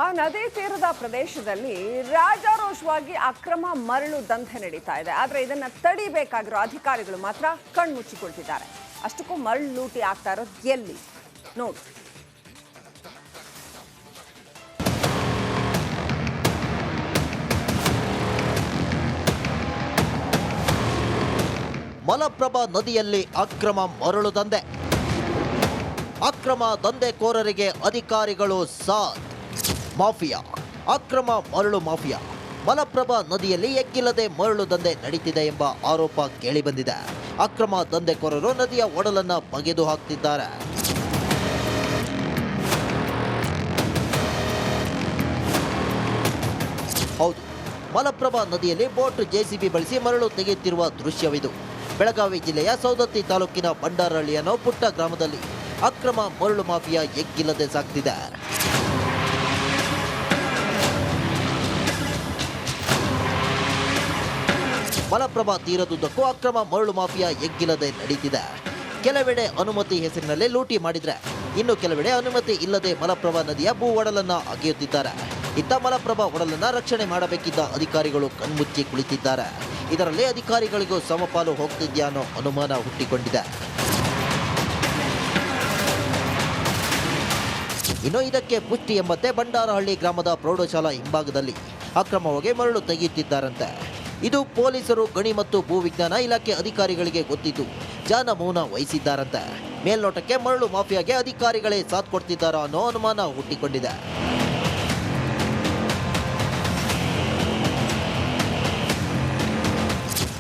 ಆ ನದಿ ತೀರದ ಪ್ರದೇಶದಲ್ಲಿ ರಾಜಾರೋಷವಾಗಿ ಅಕ್ರಮ ಮರಳು ದಂಧೆ ನಡೀತಾ ಇದೆ. ಆದರೆ ಇದನ್ನ ತಡಿಬೇಕಾಗಿರೋ ಅಧಿಕಾರಿಗಳು ಮಾತ್ರ ಕಣ್ಮುಚ್ಚಿಕೊಳ್ತಿದ್ದಾರೆ. ಅಷ್ಟಕ್ಕೂ ಮರಳು ಲೂಟಿ ಆಗ್ತಾ ಇರೋದು ಎಲ್ಲಿ ನೋಡಿ. ಮಲಪ್ರಭಾ ನದಿಯಲ್ಲಿ ಅಕ್ರಮ ಮರಳು ದಂಧೆ. ಅಕ್ರಮ ದಂಧೆಕೋರರಿಗೆ ಅಧಿಕಾರಿಗಳು ಸಾಥ್. ಮಾಫಿಯಾ, ಅಕ್ರಮ ಮರಳು ಮಾಫಿಯಾ. ಮಲಪ್ರಭಾ ನದಿಯಲ್ಲಿ ಎಗ್ಗಿಲ್ಲದೆ ಮರಳು ದಂಧೆ ನಡೀತಿದೆ ಎಂಬ ಆರೋಪ ಕೇಳಿಬಂದಿದೆ. ಅಕ್ರಮ ದಂಧೆಕೋರರು ನದಿಯ ಒಡಲನ್ನ ಬಗೆದು ಹಾಕ್ತಿದ್ದಾರೆ. ಹೌದು, ಮಲಪ್ರಭಾ ನದಿಯಲ್ಲಿ ಬೋಟ್ ಜೆಸಿಬಿ ಬಳಸಿ ಮರಳು ತೆಗೆಯುತ್ತಿರುವ ದೃಶ್ಯವಿದು. ಬೆಳಗಾವಿ ಜಿಲ್ಲೆಯ ಸೌದತ್ತಿ ತಾಲೂಕಿನ ಬಂಡಾರಹಳ್ಳಿ ಅನ್ನೋ ಪುಟ್ಟ ಗ್ರಾಮದಲ್ಲಿ ಅಕ್ರಮ ಮರಳು ಮಾಫಿಯಾ ಎಗ್ಗಿಲ್ಲದೆ ಸಾಗ್ತಿದೆ. ಮಲಪ್ರಭಾ ತೀರದುದ್ದಕ್ಕೂ ಅಕ್ರಮ ಮರಳು ಮಾಫಿಯಾ ಎಗ್ಗಿಲ್ಲದೆ ನಡೀತಿದೆ. ಕೆಲವೆಡೆ ಅನುಮತಿ ಹೆಸರಿನಲ್ಲಿ ಲೂಟಿ ಮಾಡಿದ್ರೆ, ಇನ್ನು ಕೆಲವೆಡೆ ಅನುಮತಿ ಇಲ್ಲದೆ ಮಲಪ್ರಭಾ ನದಿಯ ಭೂ ಒಡಲನ್ನ ಅಗೆಯುತ್ತಿದ್ದಾರೆ. ಇತ್ತ ಮಲಪ್ರಭಾ ಒಡಲನ್ನ ರಕ್ಷಣೆ ಮಾಡಬೇಕಿದ್ದ ಅಧಿಕಾರಿಗಳು ಕಣ್ಮುಚ್ಚಿ ಕುಳಿತಿದ್ದಾರೆ. ಇದರಲ್ಲಿ ಅಧಿಕಾರಿಗಳಿಗೂ ಸಮಪಾಲು ಹೋಗ್ತಿದ್ಯಾ ಅನ್ನೋ ಅನುಮಾನ ಹುಟ್ಟಿಕೊಂಡಿದೆ. ಇನ್ನು ಇದಕ್ಕೆ ಪುಷ್ಟಿ ಎಂಬಂತೆ ಬಂಡಾರಹಳ್ಳಿ ಗ್ರಾಮದ ಪ್ರೌಢಶಾಲಾ ಹಿಂಭಾಗದಲ್ಲಿ ಅಕ್ರಮವಾಗಿ ಮರಳು ತೆಗೆಯುತ್ತಿದ್ದಾರಂತೆ. ಇದು ಪೊಲೀಸರು, ಗಣಿ ಮತ್ತು ಭೂವಿಜ್ಞಾನ ಇಲಾಖೆ ಅಧಿಕಾರಿಗಳಿಗೆ ಗೊತ್ತಿದ್ದು ಜಾನ ಮೌನ ವಹಿಸಿದ್ದಾರಂತೆ. ಮೇಲ್ನೋಟಕ್ಕೆ ಮರಳು ಮಾಫಿಯಾಗೆ ಅಧಿಕಾರಿಗಳೇ ಸಾಥ್ ಕೊಡ್ತಿದ್ದಾರಾ ಅನ್ನೋ ಅನುಮಾನ ಹುಟ್ಟಿಕೊಂಡಿದೆ.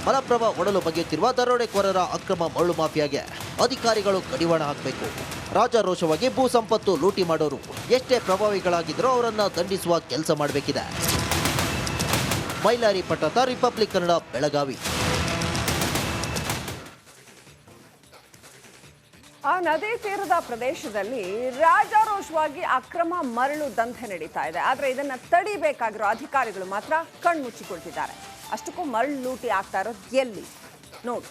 ಮಲಪ್ರಭಾ ಒಡಲು ಬಗೆಯುತ್ತಿರುವ ದರೋಡೆಕೋರರ ಅಕ್ರಮ ಮರಳು ಮಾಫಿಯಾಗೆ ಅಧಿಕಾರಿಗಳು ಕಡಿವಾಣ ಹಾಕಬೇಕು. ರಾಜಾರೋಷವಾಗಿ ಭೂ ಸಂಪತ್ತು ಲೂಟಿ ಮಾಡೋರು ಎಷ್ಟೇ ಪ್ರಭಾವಿಗಳಾಗಿದ್ರೂ ಅವರನ್ನ ದಂಡಿಸುವ ಕೆಲಸ ಮಾಡಬೇಕಿದೆ. ಮೈಲಾರಿ ಪಟ್ಟದ ರಿಪಬ್ಲಿಕ್ ಕನ್ನಡ, ಬೆಳಗಾವಿ. ಆ ನದಿ ತೀರದ ಪ್ರದೇಶದಲ್ಲಿ ರಾಜಾರೋಷವಾಗಿ ಅಕ್ರಮ ಮರಳು ದಂಧೆ ನಡೀತಾ ಇದೆ. ಆದರೆ ಇದನ್ನ ತಡಿಬೇಕಾಗಿರೋ ಅಧಿಕಾರಿಗಳು ಮಾತ್ರ ಕಣ್ಮುಚ್ಚಿಕೊಳ್ತಿದ್ದಾರೆ. ಅಷ್ಟಕ್ಕೂ ಮರಳು ಲೂಟಿ ಆಗ್ತಾ ಇರೋದು ಎಲ್ಲಿ ನೋಡಿ.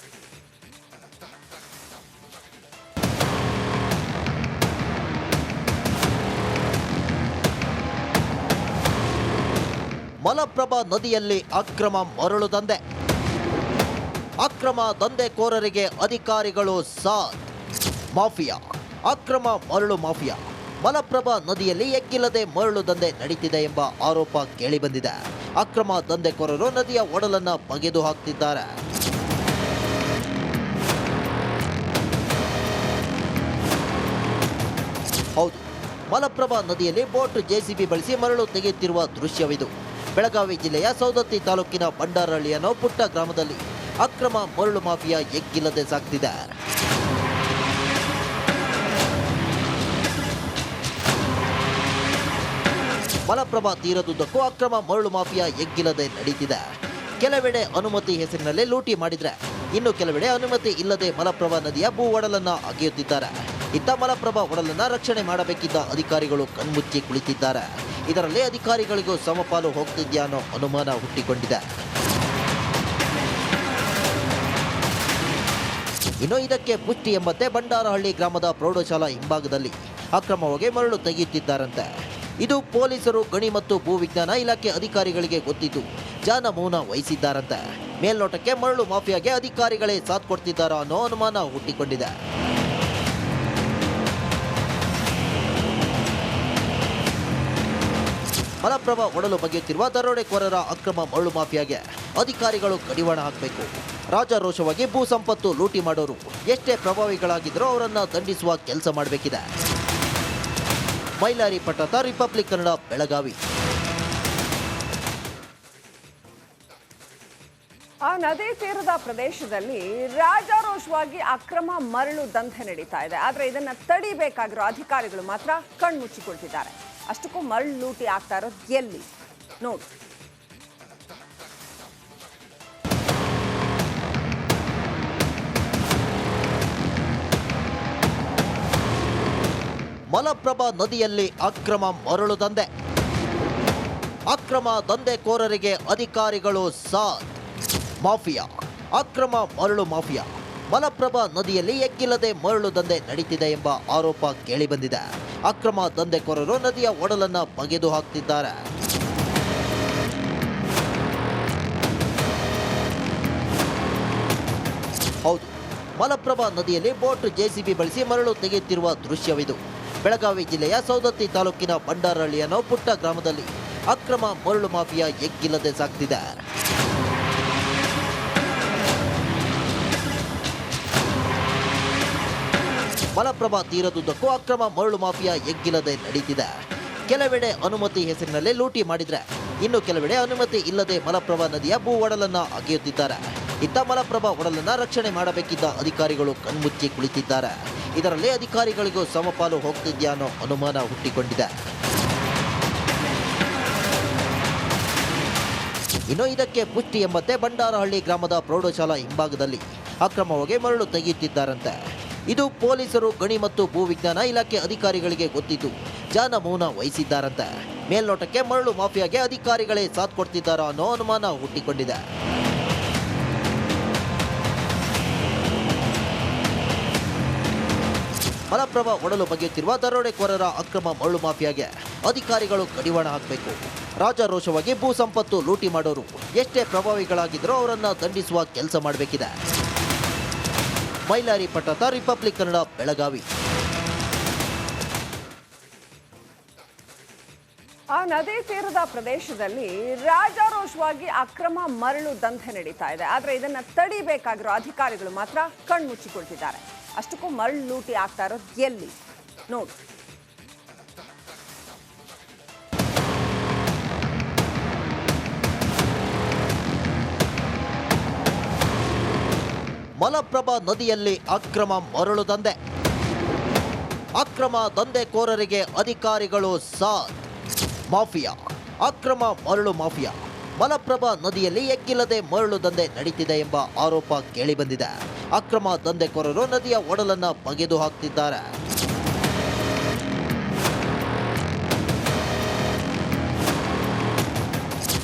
ಮಲಪ್ರಭಾ ನದಿಯಲ್ಲಿ ಅಕ್ರಮ ಮರಳು ದಂಧೆ. ಅಕ್ರಮ ದಂಧೆಕೋರರಿಗೆ ಅಧಿಕಾರಿಗಳು ಸಾಥ್. ಮಾಫಿಯಾ, ಅಕ್ರಮ ಮರಳು ಮಾಫಿಯಾ. ಮಲಪ್ರಭಾ ನದಿಯಲ್ಲಿ ಎಗ್ಗಿಲ್ಲದೆ ಮರಳು ದಂಧೆ ನಡೀತಿದೆ ಎಂಬ ಆರೋಪ ಕೇಳಿಬಂದಿದೆ. ಅಕ್ರಮ ದಂಧೆಕೋರರು ನದಿಯ ಒಡಲನ್ನ ಬಗೆದು ಹಾಕ್ತಿದ್ದಾರೆ. ಹೌದು, ಮಲಪ್ರಭಾ ನದಿಯಲ್ಲಿ ಬೋಟ್ ಜೆಸಿಬಿ ಬಳಸಿ ಮರಳು ತೆಗೆಯುತ್ತಿರುವ ದೃಶ್ಯವಿದು. ಬೆಳಗಾವಿ ಜಿಲ್ಲೆಯ ಸೌದತ್ತಿ ತಾಲೂಕಿನ ಬಂಡಾರಹಳ್ಳಿ ಅನ್ನೋ ಪುಟ್ಟ ಗ್ರಾಮದಲ್ಲಿ ಅಕ್ರಮ ಮರಳು ಮಾಫಿಯಾ ಎಗ್ಗಿಲ್ಲದೆ ಸಾಗ್ತಿದೆ. ಮಲಪ್ರಭಾ ತೀರದುದ್ದಕ್ಕೂ ಅಕ್ರಮ ಮರಳು ಮಾಫಿಯಾ ಎಗ್ಗಿಲ್ಲದೆ ನಡೀತಿದೆ. ಕೆಲವೆಡೆ ಅನುಮತಿ ಹೆಸರಿನಲ್ಲಿ ಲೂಟಿ ಮಾಡಿದ್ರೆ, ಇನ್ನು ಕೆಲವೆಡೆ ಅನುಮತಿ ಇಲ್ಲದೆ ಮಲಪ್ರಭಾ ನದಿಯ ಭೂ ಒಡಲನ್ನ ಅಗೆಯುತ್ತಿದ್ದಾರೆ. ಇತ್ತ ಮಲಪ್ರಭಾ ಒಡಲನ್ನ ರಕ್ಷಣೆ ಮಾಡಬೇಕಿದ್ದ ಅಧಿಕಾರಿಗಳು ಕಣ್ಮುಚ್ಚಿ ಕುಳಿತಿದ್ದಾರೆ. ಇದರಲ್ಲಿ ಅಧಿಕಾರಿಗಳಿಗೂ ಸಮಪಾಲು ಹೋಗ್ತಿದ್ಯಾ ಅನ್ನೋ ಅನುಮಾನ ಹುಟ್ಟಿಕೊಂಡಿದೆ. ಇನ್ನು ಇದಕ್ಕೆ ಪುಷ್ಟಿ ಎಂಬಂತೆ ಬಂಡಾರಹಳ್ಳಿ ಗ್ರಾಮದ ಪ್ರೌಢಶಾಲಾ ಹಿಂಭಾಗದಲ್ಲಿ ಅಕ್ರಮವಾಗಿ ಮರಳು ತೆಗೆಯುತ್ತಿದ್ದಾರಂತೆ. ಇದು ಪೊಲೀಸರು, ಗಣಿ ಮತ್ತು ಭೂವಿಜ್ಞಾನ ಇಲಾಖೆ ಅಧಿಕಾರಿಗಳಿಗೆ ಗೊತ್ತಿದ್ದು ಜಾನ ಮೌನ ವಹಿಸಿದ್ದಾರಂತೆ. ಮೇಲ್ನೋಟಕ್ಕೆ ಮರಳು ಮಾಫಿಯಾಗೆ ಅಧಿಕಾರಿಗಳೇ ಸಾಥ್ ಕೊಡ್ತಿದ್ದಾರಾ ಅನ್ನೋ ಅನುಮಾನ ಹುಟ್ಟಿಕೊಂಡಿದೆ. ಮಲಪ್ರಭಾ ಒಡಲು ಬಗೆಯುತ್ತಿರುವ ದರೋಡೆಕೋರರ ಅಕ್ರಮ ಮರಳು ಮಾಫಿಯಾಗೆ ಅಧಿಕಾರಿಗಳು ಕಡಿವಾಣ ಹಾಕಬೇಕು. ರಾಜಾರೋಷವಾಗಿ ಭೂ ಸಂಪತ್ತು ಲೂಟಿ ಮಾಡೋರು ಎಷ್ಟೇ ಪ್ರಭಾವಿಗಳಾಗಿದ್ರೂ ಅವರನ್ನ ದಂಡಿಸುವ ಕೆಲಸ ಮಾಡಬೇಕಿದೆ. ಮೈಲಾರಿ ಪಟ್ಟದ ರಿಪಬ್ಲಿಕ್ ಕನ್ನಡ, ಬೆಳಗಾವಿ. ಆ ನದಿ ತೀರದ ಪ್ರದೇಶದಲ್ಲಿ ರಾಜಾರೋಷವಾಗಿ ಅಕ್ರಮ ಮರಳು ದಂಧೆ ನಡೀತಾ ಇದೆ. ಆದರೆ ಇದನ್ನ ತಡಿಬೇಕಾಗಿರೋ ಅಧಿಕಾರಿಗಳು ಮಾತ್ರ ಕಣ್ಮುಚ್ಚಿಕೊಳ್ತಿದ್ದಾರೆ. ಅಷ್ಟಕ್ಕೂ ಮರಳು ಲೂಟಿ ಆಗ್ತಾ ಇರೋದು ಎಲ್ಲಿ ನೋಡಿ. ಮಲಪ್ರಭಾ ನದಿಯಲ್ಲಿ ಅಕ್ರಮ ಮರಳು ದಂಧೆ. ಅಕ್ರಮ ದಂಧೆಕೋರರಿಗೆ ಅಧಿಕಾರಿಗಳು ಸಾಥ್. ಮಾಫಿಯಾ, ಅಕ್ರಮ ಮರಳು ಮಾಫಿಯಾ. ಮಲಪ್ರಭಾ ನದಿಯಲ್ಲಿ ಎಗ್ಗಿಲ್ಲದೆ ಮರಳು ದಂಧೆ ನಡೀತಿದೆ ಎಂಬ ಆರೋಪ ಕೇಳಿಬಂದಿದೆ. ಅಕ್ರಮ ದಂಧೆಕೋರರು ನದಿಯ ಒಡಲನ್ನ ಬಗೆದು ಹಾಕ್ತಿದ್ದಾರೆ. ಹೌದು, ಮಲಪ್ರಭಾ ನದಿಯಲ್ಲಿ ಬೋಟ್ ಜೆಸಿಬಿ ಬಳಸಿ ಮರಳು ತೆಗೆಯುತ್ತಿರುವ ದೃಶ್ಯವಿದು. ಬೆಳಗಾವಿ ಜಿಲ್ಲೆಯ ಸೌದತ್ತಿ ತಾಲೂಕಿನ ಬಂಡಾರಹಳ್ಳಿ ಅನ್ನೋ ಪುಟ್ಟ ಗ್ರಾಮದಲ್ಲಿ ಅಕ್ರಮ ಮರಳು ಮಾಫಿಯಾ ಎಗ್ಗಿಲ್ಲದೆ ಸಾಗ್ತಿದೆ. ಮಲಪ್ರಭಾ ತೀರದುದ್ದಕ್ಕೂ ಅಕ್ರಮ ಮರಳು ಮಾಫಿಯಾ ಎಗ್ಗಿಲ್ಲದೆ ನಡೀತಿದೆ. ಕೆಲವೆಡೆ ಅನುಮತಿ ಹೆಸರಿನಲ್ಲಿ ಲೂಟಿ ಮಾಡಿದ್ರೆ, ಇನ್ನು ಕೆಲವೆಡೆ ಅನುಮತಿ ಇಲ್ಲದೆ ಮಲಪ್ರಭಾ ನದಿಯ ಭೂ ಒಡಲನ್ನ ಅಗೆಯುತ್ತಿದ್ದಾರೆ. ಇತ್ತ ಮಲಪ್ರಭಾ ಒಡಲನ್ನ ರಕ್ಷಣೆ ಮಾಡಬೇಕಿದ್ದ ಅಧಿಕಾರಿಗಳು ಕಣ್ಮುಚ್ಚಿ ಕುಳಿತಿದ್ದಾರೆ. ಇದರಲ್ಲಿ ಅಧಿಕಾರಿಗಳಿಗೂ ಸಮಪಾಲು ಹೋಗ್ತಿದ್ಯಾ ಅನ್ನೋ ಅನುಮಾನ ಹುಟ್ಟಿಕೊಂಡಿದೆ. ಇನ್ನು ಇದಕ್ಕೆ ಪುಷ್ಟಿ ಎಂಬಂತೆ ಬಂಡಾರಹಳ್ಳಿ ಗ್ರಾಮದ ಪ್ರೌಢಶಾಲಾ ಹಿಂಭಾಗದಲ್ಲಿ ಅಕ್ರಮವಾಗಿ ಮರಳು ತೆಗೆಯುತ್ತಿದ್ದಾರಂತೆ. ಇದು ಪೊಲೀಸರು, ಗಣಿ ಮತ್ತು ಭೂವಿಜ್ಞಾನ ಇಲಾಖೆ ಅಧಿಕಾರಿಗಳಿಗೆ ಗೊತ್ತಿದ್ದು ಜಾನ ಮೌನ ವಹಿಸಿದ್ದಾರಂತೆ. ಮೇಲ್ನೋಟಕ್ಕೆ ಮರಳು ಮಾಫಿಯಾಗೆ ಅಧಿಕಾರಿಗಳೇ ಸಾಥ್ ಕೊಡ್ತಿದ್ದಾರಾ ಅನ್ನೋ ಅನುಮಾನ ಹುಟ್ಟಿಕೊಂಡಿದೆ. ಮಲಪ್ರಭಾ ಒಡಲು ಬಗೆಯುತ್ತಿರುವ ದರೋಡೆಕೋರರ ಅಕ್ರಮ ಮರಳು ಮಾಫಿಯಾಗೆ ಅಧಿಕಾರಿಗಳು ಕಡಿವಾಣ ಹಾಕಬೇಕು. ರಾಜಾರೋಷವಾಗಿ ಭೂ ಸಂಪತ್ತು ಲೂಟಿ ಮಾಡೋರು ಎಷ್ಟೇ ಪ್ರಭಾವಿಗಳಾಗಿದ್ರೂ ಅವರನ್ನ ದಂಡಿಸುವ ಕೆಲಸ ಮಾಡಬೇಕಿದೆ. ಮೈಲಾರಿ ಪಟ್ಟತ, ರಿಪಬ್ಲಿಕ್ ಕನ್ನಡ, ಬೆಳಗಾವಿ. ಆ ನದಿ ತೀರದ ಪ್ರದೇಶದಲ್ಲಿ ರಾಜಾರೋಷವಾಗಿ ಅಕ್ರಮ ಮರಳು ದಂಧೆ ನಡೀತಾ ಇದೆ. ಆದರೆ ಇದನ್ನ ತಡಿಬೇಕಾಗಿರೋ ಅಧಿಕಾರಿಗಳು ಮಾತ್ರ ಕಣ್ಮುಚ್ಚಿಕೊಳ್ತಿದ್ದಾರೆ. ಅಷ್ಟಕ್ಕೂ ಮರಳು ಲೂಟಿ ಆಗ್ತಾ ಇರೋದು ಎಲ್ಲಿ ನೋಡಿ. ಮಲಪ್ರಭಾ ನದಿಯಲ್ಲಿ ಅಕ್ರಮ ಮರಳು ದಂಧೆ. ಅಕ್ರಮ ದಂಧೆಕೋರರಿಗೆ ಅಧಿಕಾರಿಗಳು ಸಾಥ್. ಮಾಫಿಯಾ, ಅಕ್ರಮ ಮರಳು ಮಾಫಿಯಾ. ಮಲಪ್ರಭಾ ನದಿಯಲ್ಲಿ ಎಗ್ಗಿಲ್ಲದೆ ಮರಳು ದಂಧೆ ನಡೀತಿದೆ ಎಂಬ ಆರೋಪ ಕೇಳಿಬಂದಿದೆ. ಅಕ್ರಮ ದಂಧೆಕೋರರು ನದಿಯ ಒಡಲನ್ನ ಬಗೆದು ಹಾಕ್ತಿದ್ದಾರೆ.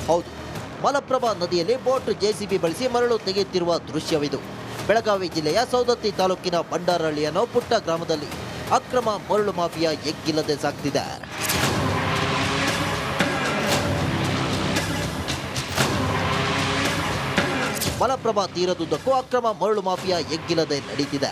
ಹೌದು, ಮಲಪ್ರಭಾ ನದಿಯಲ್ಲಿ ಬೋಟ್ ಜೆಸಿಬಿ ಬಳಸಿ ಮರಳು ತೆಗೆಯುತ್ತಿರುವ ದೃಶ್ಯವಿದು. ಬೆಳಗಾವಿ ಜಿಲ್ಲೆಯ ಸೌದತ್ತಿ ತಾಲೂಕಿನ ಬಂಡಾರಹಳ್ಳಿ ಅನ್ನೋ ಪುಟ್ಟ ಗ್ರಾಮದಲ್ಲಿ ಅಕ್ರಮ ಮರಳು ಮಾಫಿಯಾ ಎಗ್ಗಿಲ್ಲದೆ ಸಾಗ್ತಿದೆ. ಮಲಪ್ರಭಾ ತೀರದುದ್ದಕ್ಕೂ ಅಕ್ರಮ ಮರಳು ಮಾಫಿಯಾ ಎಗ್ಗಿಲ್ಲದೆ ನಡೀತಿದೆ.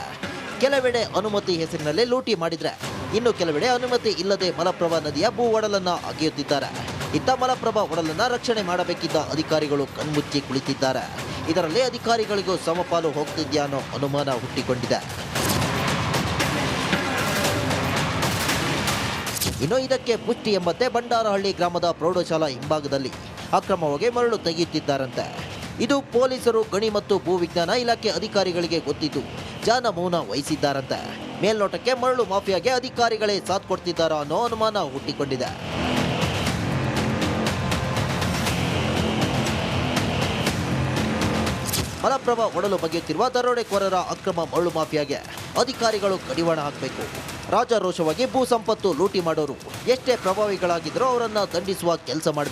ಕೆಲವೆಡೆ ಅನುಮತಿ ಹೆಸರಿನಲ್ಲಿ ಲೂಟಿ ಮಾಡಿದ್ರೆ, ಇನ್ನು ಕೆಲವೆಡೆ ಅನುಮತಿ ಇಲ್ಲದೆ ಮಲಪ್ರಭಾ ನದಿಯ ಭೂ ಒಡಲನ್ನ ಅಗೆಯುತ್ತಿದ್ದಾರೆ. ಇತ್ತ ಮಲಪ್ರಭಾ ಒಡಲನ್ನ ರಕ್ಷಣೆ ಮಾಡಬೇಕಿದ್ದ ಅಧಿಕಾರಿಗಳು ಕಣ್ಮುಚ್ಚಿ ಕುಳಿತಿದ್ದಾರೆ. ಇದರಲ್ಲಿ ಅಧಿಕಾರಿಗಳಿಗೂ ಸಮಪಾಲು ಹೋಗ್ತಿದ್ಯಾ ಅನ್ನೋ ಅನುಮಾನ ಹುಟ್ಟಿಕೊಂಡಿದೆ. ಇನ್ನು ಇದಕ್ಕೆ ಪುಷ್ಟಿ ಎಂಬಂತೆ ಬಂಡಾರಹಳ್ಳಿ ಗ್ರಾಮದ ಪ್ರೌಢಶಾಲಾ ಹಿಂಭಾಗದಲ್ಲಿ ಅಕ್ರಮವಾಗಿ ಮರಳು ತೆಗೆಯುತ್ತಿದ್ದಾರಂತೆ. ಇದು ಪೊಲೀಸರು, ಗಣಿ ಮತ್ತು ಭೂವಿಜ್ಞಾನ ಇಲಾಖೆ ಅಧಿಕಾರಿಗಳಿಗೆ ಗೊತ್ತಿದ್ದು ಜಾನ ಮೌನ ವಹಿಸಿದ್ದಾರಂತೆ. ಮೇಲ್ನೋಟಕ್ಕೆ ಮರಳು ಮಾಫಿಯಾಗೆ ಅಧಿಕಾರಿಗಳೇ ಸಾಥ್ ಕೊಡ್ತಿದ್ದಾರಾ ಅನ್ನೋ ಅನುಮಾನ ಹುಟ್ಟಿಕೊಂಡಿದೆ. ಮಲಪ್ರಭಾ ಒಡಲು ಬಗೆಯುತ್ತಿರುವ ದರೋಡೆಕೋರರ ಅಕ್ರಮ ಮರಳು ಮಾಫಿಯಾಗೆ ಅಧಿಕಾರಿಗಳು ಕಡಿವಾಣ ಹಾಕಬೇಕು. ರಾಜಾರೋಷವಾಗಿ ಭೂ ಸಂಪತ್ತು ಲೂಟಿ ಮಾಡೋರು ಎಷ್ಟೇ ಪ್ರಭಾವಿಗಳಾಗಿದ್ರೂ ಅವರನ್ನ ದಂಡಿಸುವ ಕೆಲಸ ಮಾಡಬೇಕು.